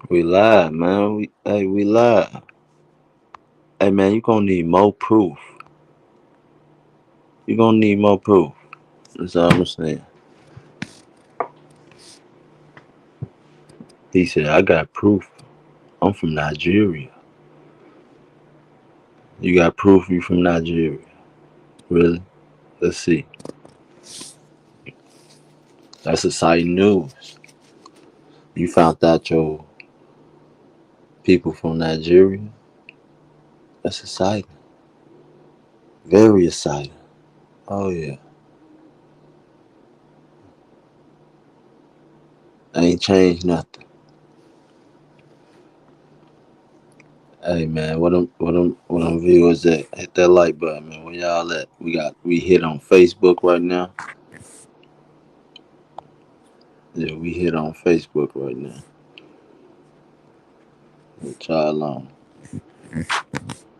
We live, man. We live. Hey, man, you gonna need more proof. You gonna need more proof. That's all I'm saying. He said, I got proof. I'm from Nigeria. You got proof you from Nigeria. Really? Let's see. That's exciting news. You found out your people from Nigeria. That's exciting. Very exciting. Oh, yeah. Ain't changed nothing. Hey, man, what them viewers at? Hit that like button, man. Where y'all at? We hit on Facebook right now. Yeah, we hit on Facebook right now. With y'all on.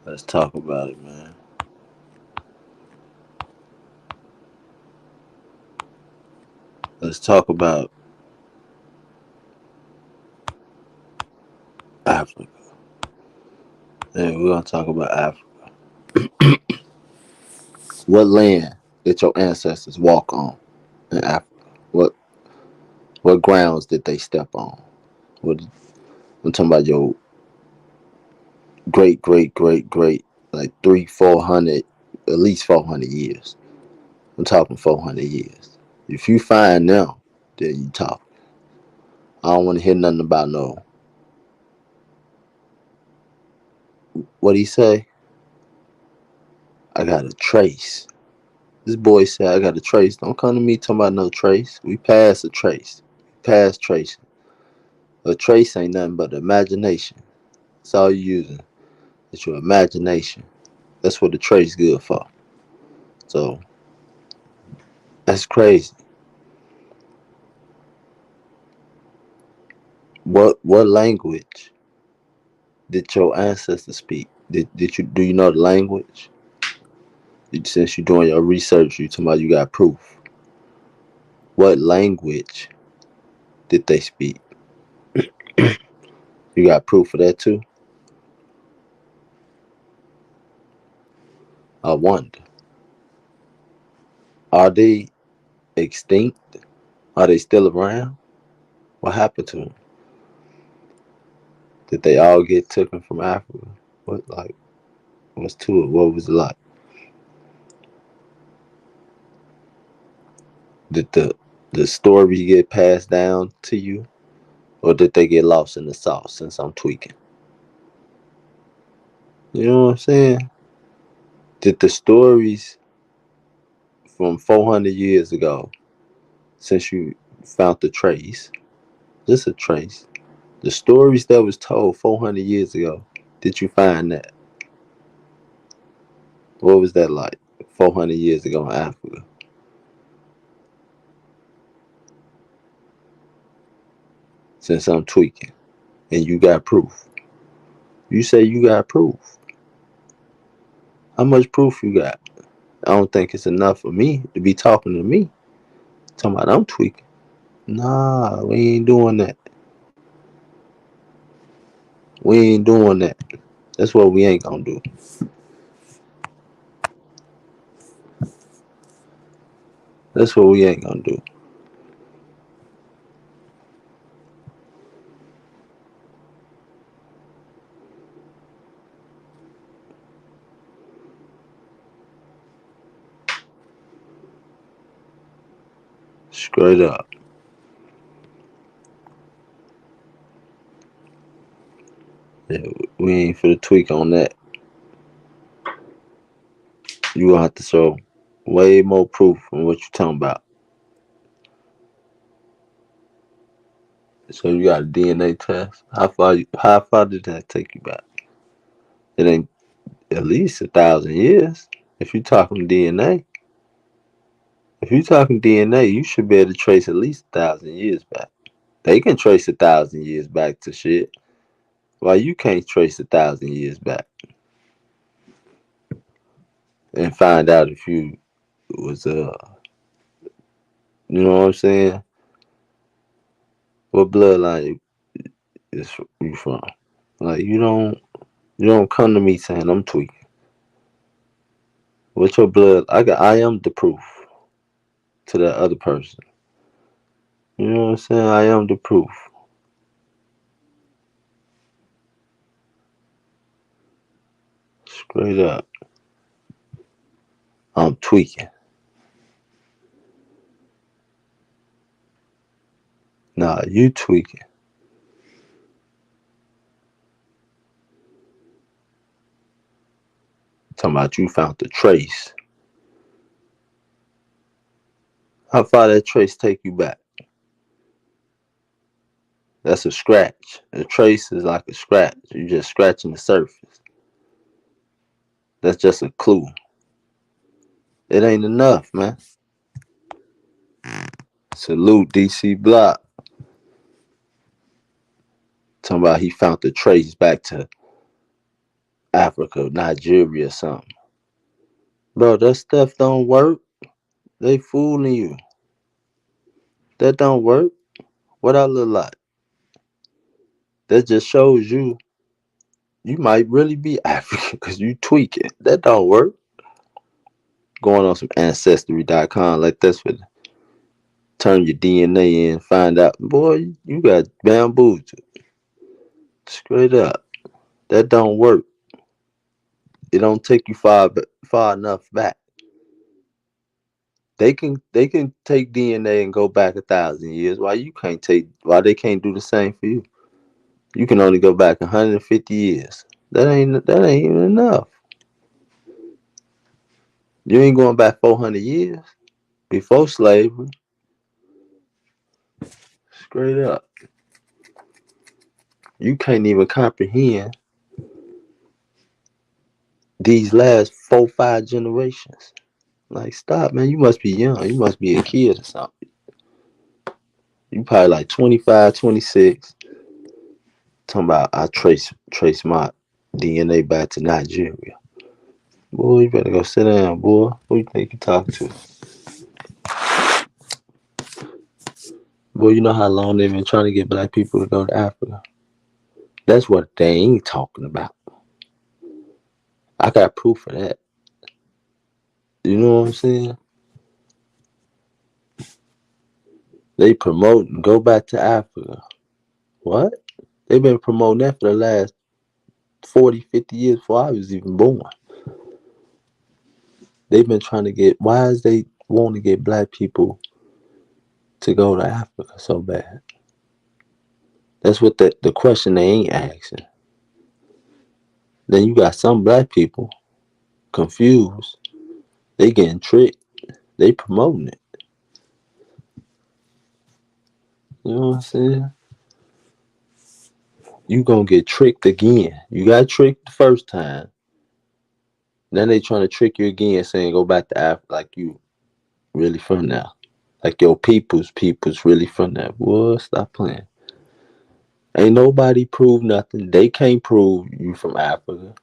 Let's talk about it, man. Let's talk about Africa. Yeah, we're gonna talk about Africa. What land did your ancestors walk on in Africa? What what grounds did they step on? What I'm talking about your great like 300, 400, at least 400 years. I'm talking 400 years. If you find them, then you talk. I don't want to hear nothing about no. What he say? I got a trace. This boy said, I got a trace. Don't come to me talking about no trace. We passed a trace. Past tracing. A trace ain't nothing but imagination. That's all you using. It's your imagination. That's what the trace good for. So that's crazy. What language did your ancestors speak? Did you do you know the language? Since you're doing your research, you talking about you got proof. What language did they speak? You got proof of that too? I wonder. Are they extinct? Are they still around? What happened to them? Did they all get taken from Africa? What like what's to it? What was it like? Did the story get passed down to you, or did they get lost in the sauce? Since I'm tweaking, you know what I'm saying? Did the stories from 400 years ago, since you found the trace, just a trace, the stories that was told 400 years ago, did you find that? What was that like 400 years ago in Africa? Since I'm tweaking, and you got proof. You say you got proof. How much proof you got? I don't think it's enough for me to be talking to me. Talking about I'm tweaking. Nah, we ain't doing that. We ain't doing that. That's what we ain't gonna do. That's what we ain't gonna do. Straight up. Yeah, we ain't for the tweak on that. You gonna have to show way more proof on what you talking about. So you got a DNA test. How far did that take you back? It ain't at least 1,000 years. If you talking DNA, if you talking DNA, you should be able to trace at least 1,000 years back. They can trace 1,000 years back to shit. Why you can't trace 1,000 years back and find out if you was you know what I'm saying? What bloodline? is you from? Like you don't come to me saying I'm tweaking. With your blood, I am the proof to that other person. You know what I'm saying? I am the proof. Straight up. I'm tweaking. Nah, you tweaking. Talking about you found the trace. How far that trace take you back? That's a scratch. A trace is like a scratch. You just scratching the surface. That's just a clue. It ain't enough, man. Salute DC Block. Talking about he found the trace back to Africa, Nigeria, or something. Bro, that stuff don't work. They fooling you. That don't work. What I look like? That just shows you might really be African because you tweaking. That don't work. Going on some ancestry.com like that's what turn your DNA in, find out, boy, you got bamboozled. Straight up. That don't work. It don't take you far enough back. They can take DNA and go back 1,000 years. Why they can't do the same for you? You can only go back 150 years. That ain't even enough. You ain't going back 400 years before slavery. Straight up. You can't even comprehend these last 4, 5 generations. Like, stop, man. You must be young. You must be a kid or something. You probably like 25, 26. Talking about I trace my DNA back to Nigeria. Boy, you better go sit down, boy. Who you think you talking to? Boy, you know how long they've been trying to get black people to go to Africa? That's what they ain't talking about. I got proof of that. You know what I'm saying? They promoting go back to Africa. What? They've been promoting that for the last 40, 50 years before I was even born. They've been trying to get, why is they want to get black people to go to Africa so bad? That's what the question they ain't asking. Then you got some black people confused. They getting tricked. They promoting it. You know what I'm saying? You gonna get tricked again. You got tricked the first time. Then they trying to trick you again, saying go back to Africa like you really from there. Like your people's really from there. Boy, stop playing. Ain't nobody prove nothing. They can't prove you from Africa.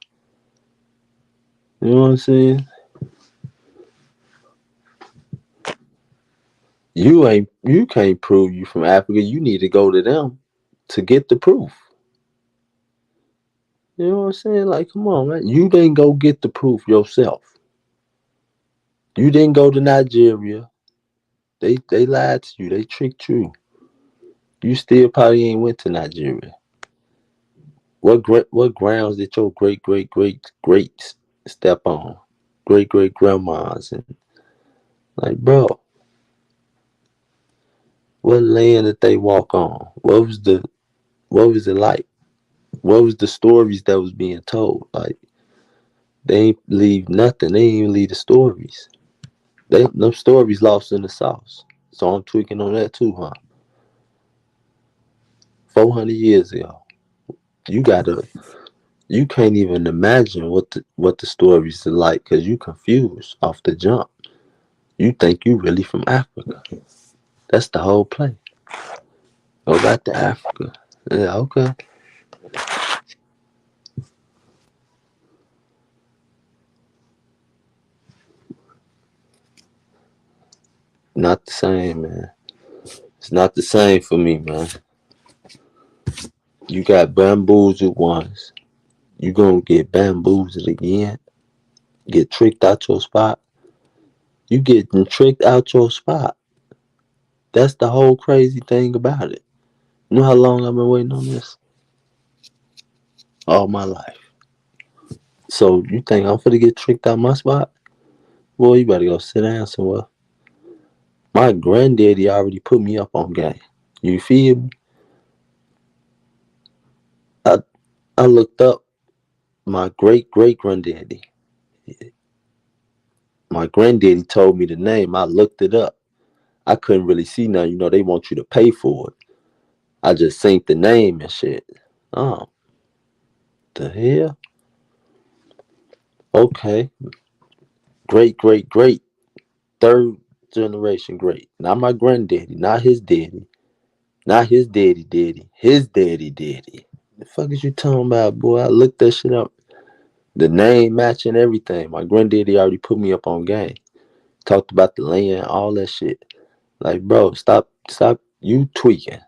You know what I'm saying? You can't prove you from Africa. You need to go to them to get the proof. You know what I'm saying? Like, come on, man. You didn't go get the proof yourself. You didn't go to Nigeria. They lied to you. They tricked you. You still probably ain't went to Nigeria. What grounds did your greats step on? Great grandmas and like, bro, what land did they walk on? What was it like? What was the stories that was being told? Like, they ain't leave nothing. They ain't even leave the stories. Them stories lost in the sauce. So I'm tweaking on that too, huh? 400 years ago, you gotta, you can't even imagine what the stories are like because you confused off the jump. You think you really from Africa. That's the whole play. Go back to Africa. Yeah, okay. Not the same, man. It's not the same for me, man. You got bamboozled once. You gonna get bamboozled again. Get tricked out your spot. You getting tricked out your spot. That's the whole crazy thing about it. You know how long I've been waiting on this? All my life. So you think I'm finna get tricked out my spot? Boy, you better go sit down somewhere. My granddaddy already put me up on game. You feel me? I I looked up my great great granddaddy. My granddaddy told me the name. I looked it up. I couldn't really see nothing. You know, they want you to pay for it. I just synced the name and shit. Oh, the hell? Okay. Great, great, great. Third generation great. Not my granddaddy, not his daddy. Not his daddy daddy. His daddy daddy. The fuck is you talking about, boy? I looked that shit up. The name matching everything. My granddaddy already put me up on game. Talked about the land, all that shit. Like, bro, stop you tweaking.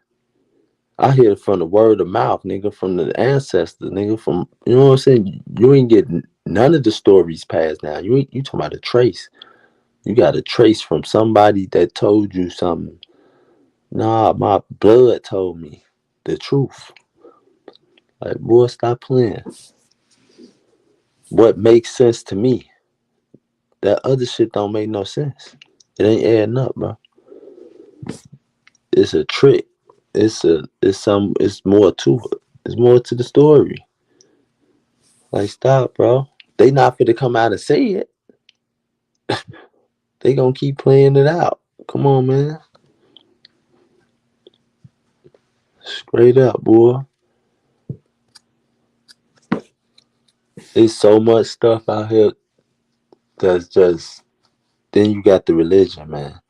I hear it from the word of mouth, nigga, from the ancestors, nigga, from you know what I'm saying? You ain't getting none of the stories passed down. You talking about a trace. You got a trace from somebody that told you something. Nah, my blood told me the truth. Like, boy, stop playing. What makes sense to me? That other shit don't make no sense. It ain't adding up, bro. It's a trick. It's more to it. There's more to the story. Like, stop, bro. They not fit to come out and say it. They gonna keep playing it out. Come on, man. Straight up, boy. There's so much stuff out here that's just. Then you got the religion, man.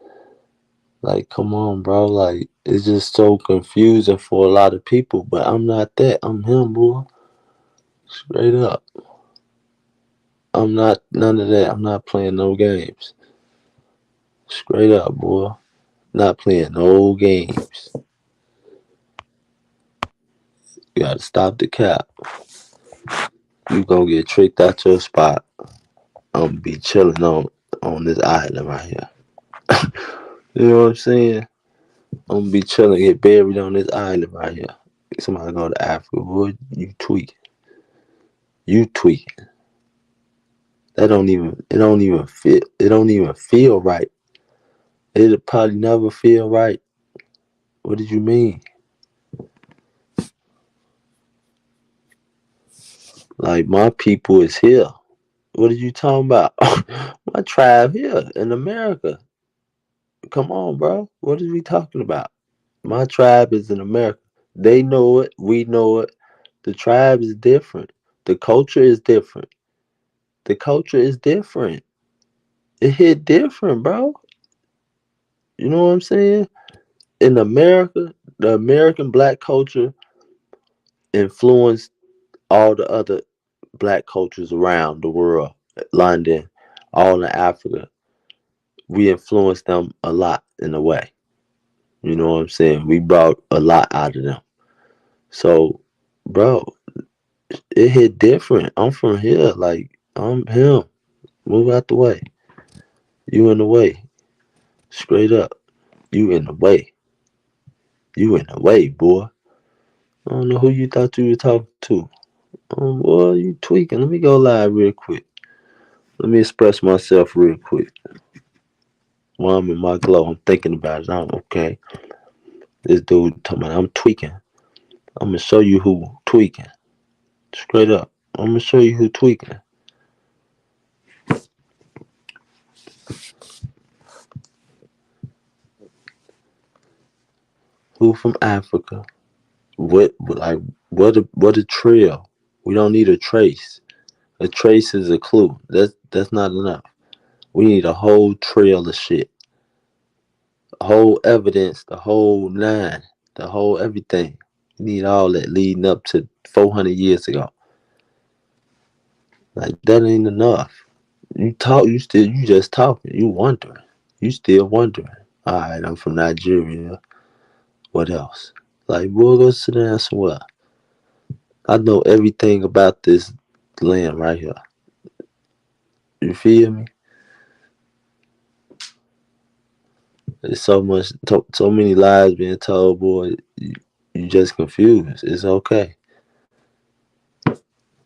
Like, come on, bro. Like, it's just so confusing for a lot of people. But I'm not that. I'm him, boy. Straight up. I'm not none of that. I'm not playing no games. Straight up, boy. Not playing no games. You gotta stop the cap. You gonna get tricked out your spot. I'm gonna be chilling on this island right here. You know what I'm saying? I'm gonna be chilling, get buried on this island right here. Somebody go to Africa, boy. You tweaking. You tweaking. That don't even. It don't even feel. It don't even feel right. It'll probably never feel right. What did you mean? Like my people is here. What are you talking about? My tribe here in America. Come on, bro. What are we talking about? My tribe is in America. They know it. We know it. The tribe is different. The culture is different. The culture is different. It hit different, bro. You know what I'm saying? In America, the American black culture influenced all the other black cultures around the world. London, all in Africa. We influenced them a lot in a way. You know what I'm saying? We brought a lot out of them. So, bro, it hit different. I'm from here. Like, I'm him. Move out the way. You in the way. Straight up. You in the way. You in the way, boy. I don't know who you thought you were talking to. Boy, you tweaking. Let me go live real quick. Let me express myself real quick. While I'm in my glow, I'm thinking about it. I'm okay. This dude talking about I'm tweaking. I'm gonna show you who tweaking. Straight up. I'm gonna show you who tweaking. Who from Africa? What a trail? We don't need a trace. A trace is a clue. That's not enough. We need a whole trail of shit. Whole evidence, the whole nine, the whole everything. We need all that leading up to 400 years ago. Like that ain't enough. You just talking. You wondering. You still wondering. Alright, I'm from Nigeria. What else? Like, boy, go sit down somewhere. I know everything about this land right here. You feel me? There's so many lies being told, boy. You just confused. It's okay.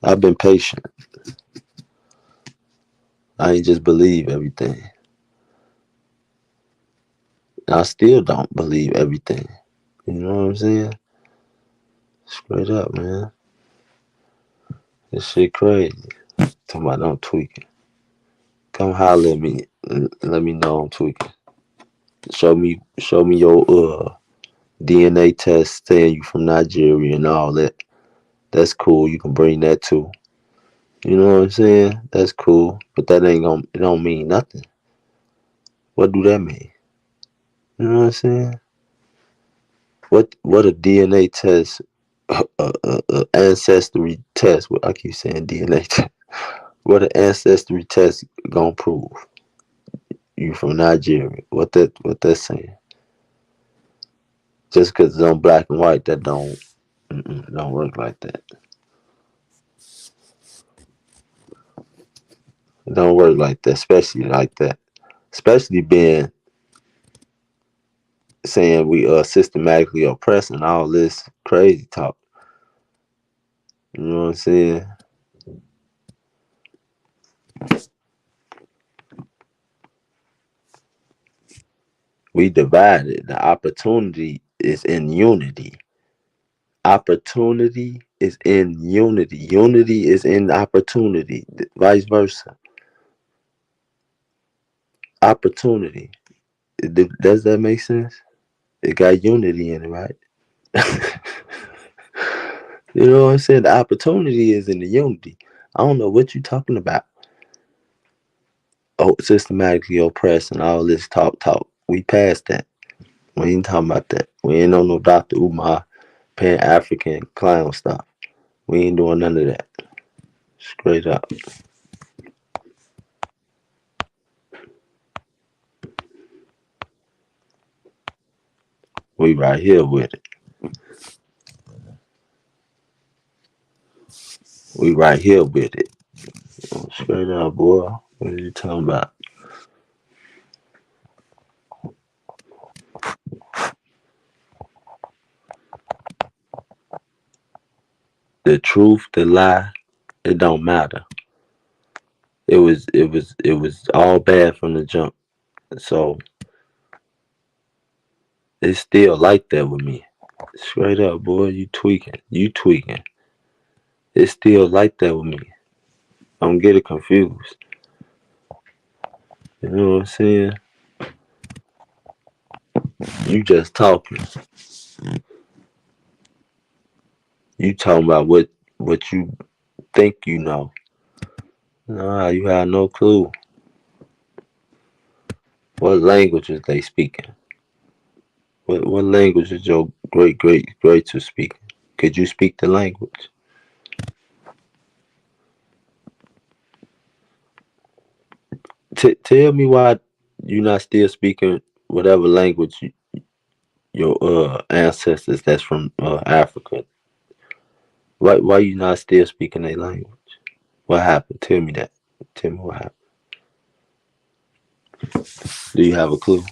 I've been patient. I ain't just believe everything. I still don't believe everything. You know what I'm saying? Straight up, man. This shit crazy. Talking about I'm tweaking. Come holler at me. Let me know I'm tweaking. Show me your DNA test saying you from Nigeria and all that. That's cool. You can bring that too. You know what I'm saying? That's cool. But that ain't gonna it don't mean nothing. What do that mean? You know what I'm saying? What a DNA test, ancestry test. I keep saying DNA test. What an ancestry test gonna prove? You from Nigeria? What that saying? Just because it's on black and white, that don't work like that. It don't work like that, especially like that. Especially being saying we are systematically oppressing all this crazy talk. You know what I'm saying? We divided. The opportunity is in unity. Opportunity is in unity. Unity is in opportunity. Vice versa. Opportunity. Does that make sense? It got unity in it, right? You know what I'm saying? The opportunity is in the unity. I don't know what you're talking about. Oh, systematically oppressed and all this talk. We passed that. We ain't talking about that. We ain't on no Dr. Umar Pan African clown stuff. We ain't doing none of that. Straight up. We right here with it. We right here with it. Straight up, boy. What are you talking about? The truth, the lie, it don't matter. It was all bad from the jump. So it's still like that with me. Straight up, boy, you tweaking. You tweaking. It's still like that with me. Don't get it confused. You know what I'm saying? You just talking. You talking about what you think you know. Nah, you have no clue. What languages they speaking? What language is your great to speaking? Could you speak the language? Tell me why you not still speaking whatever language your ancestors that's from Africa. Why you not still speaking their language? What happened? Tell me that. Tell me what happened. Do you have a clue?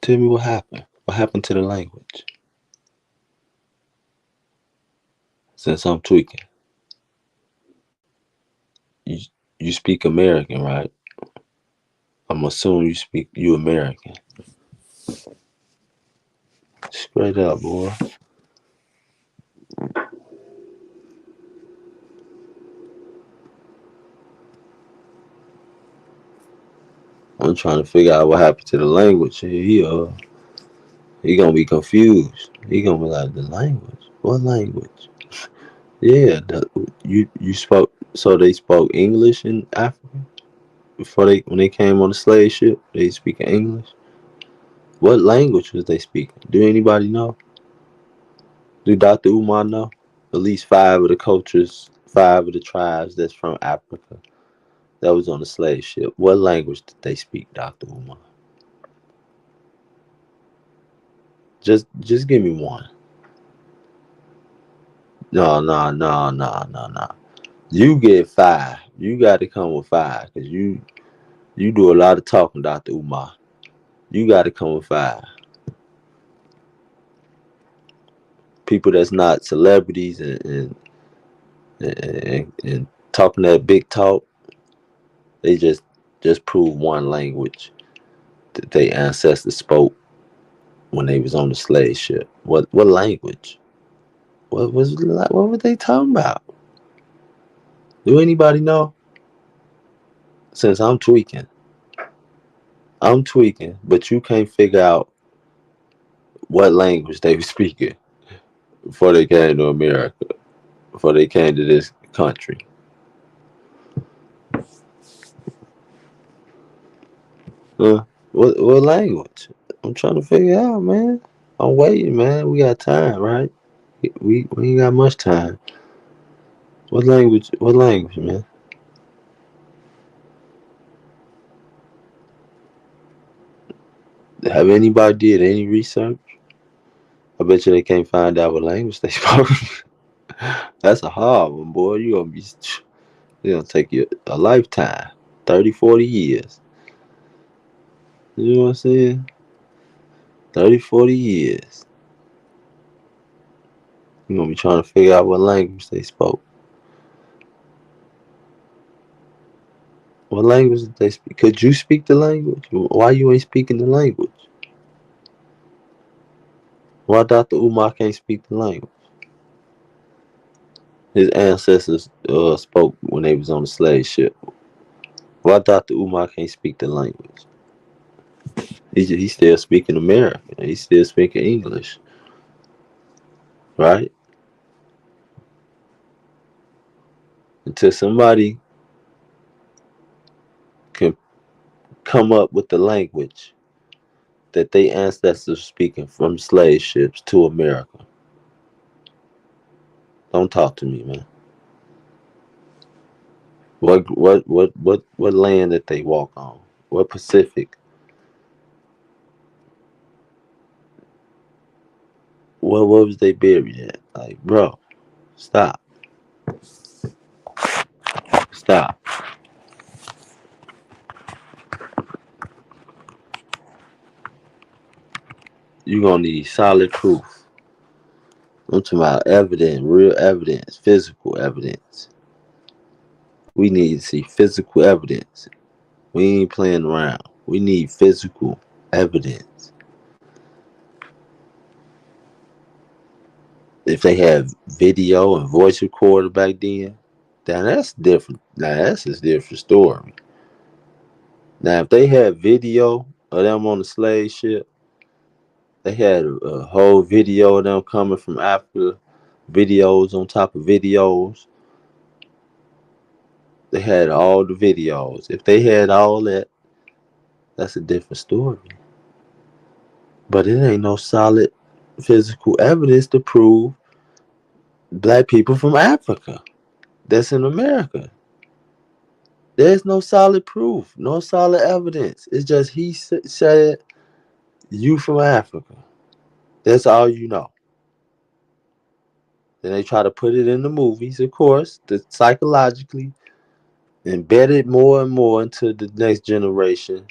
Tell me what happened. What happened to the language? Since I'm tweaking, you you speak American, right? I'm assuming you American. Straight up, boy. I'm trying to figure out what happened to the language. He gonna be confused. He gonna be like, the language? What language? Yeah, you spoke. So they spoke English in Africa before when they came on the slave ship. They speak English. What language was they speaking? Do anybody know? Do Dr. Umar know? At least five of the cultures, five of the tribes that's from Africa that was on the slave ship. What language did they speak, Dr. Umar? Just give me one. No, no, no, no, no, no. You get 5. You got to come with 5 because you do a lot of talking, Dr. Umar. You got to come with 5. People that's not celebrities and talking that big talk, they just prove one language that their ancestors spoke when they was on the slave ship. What language? What were they talking about? Do anybody know? Since I'm tweaking, but you can't figure out what language they were speaking before they came to America, before they came to this country. What language? I'm trying to figure out, man. I'm waiting, man. We got time, right? We ain't got much time. What language? What language, man? Have anybody did any research? I bet you they can't find out what language they spoke. That's a hard one, boy. It's gonna take you a lifetime, 30, 40 years. You know what I'm saying? 30, 40 years. You're gonna be trying to figure out what language they spoke. What language did they speak? Could you speak the language? Why you ain't speaking the language? Why Dr. Umar can't speak the language? His ancestors spoke when they was on the slave ship. Why Dr. Umar can't speak the language? He's still speaking American. He's still speaking English, right? Until somebody can come up with the language that they ancestors speaking from slave ships to America. Don't talk to me, man. What land that they walk on? What Pacific? What was they buried at? Like, bro, stop. Stop. You gonna need solid proof. I'm talking about evidence, real evidence, physical evidence. We need to see physical evidence. We ain't playing around. We need physical evidence. If they have video and voice recorder back then, then that's different. Now that's a different story. Now if they had video of them on the slave ship, they had a whole video of them coming from Africa, videos on top of videos. They had all the videos. If they had all that, that's a different story. But it ain't no solid physical evidence to prove black people from Africa that's in America. There's no solid proof, no solid evidence. It's just he said you from Africa. That's all you know. Then they try to put it in the movies, of course, to psychologically embed it more and more into the next generation,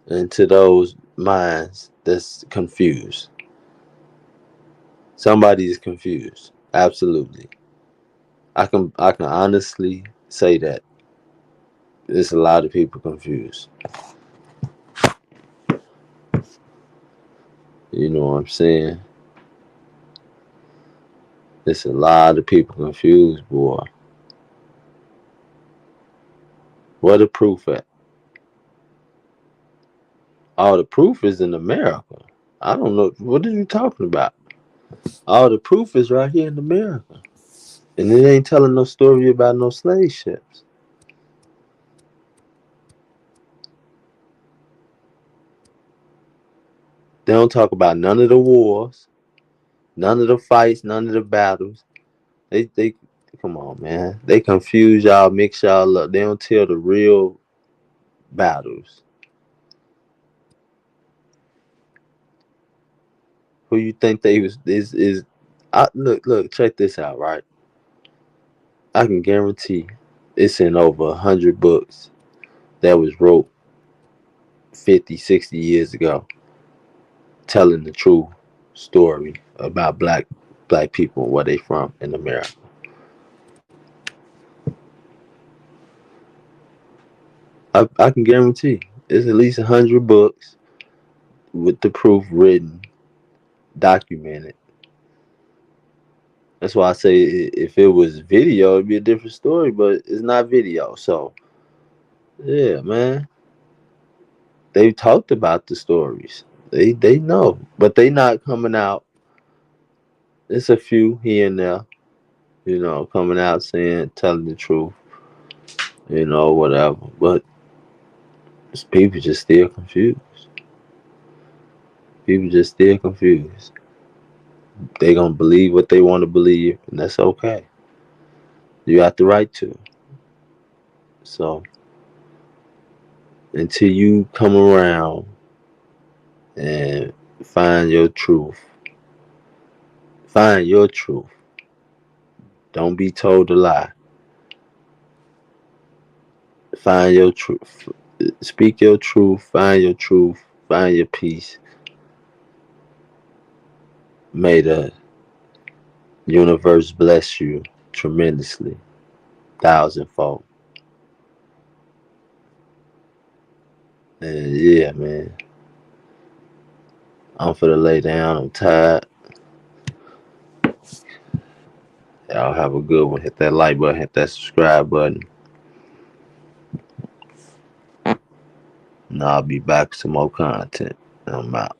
into those minds that's confused. Somebody is confused. Absolutely. I can honestly say that. There's a lot of people confused. You know what I'm saying? There's a lot of people confused, boy. Where the proof at? All the proof is in America. I don't know. What are you talking about? All the proof is right here in America. And it ain't telling no story about no slave ships. They don't talk about none of the wars, none of the fights, none of the battles. They come on, man. They confuse y'all, mix y'all up. They don't tell the real battles. Who you think they was is Look, check this out, right? I can guarantee it's in over 100 books that was wrote 50, 60 years ago, telling the true story about black people and where they from in America. I can guarantee it's at least 100 books with the proof written, documented. That's why I say if it was video, it'd be a different story, but it's not video. So yeah, man, they talked about the stories. They know, but they not coming out. It's a few here and there, coming out saying, telling the truth, whatever. But people just still confused. People just still confused. They gonna believe what they want to believe, and that's okay. You got the right to. So until you come around and find your truth, find your truth. Don't be told a lie. Find your truth. Speak your truth. Find your truth. Find your peace. May the universe bless you tremendously, thousandfold. And yeah, man, I'm for to lay down. I'm tired. Y'all have a good one. Hit that like button. Hit that subscribe button. And I'll be back with some more content. I'm out.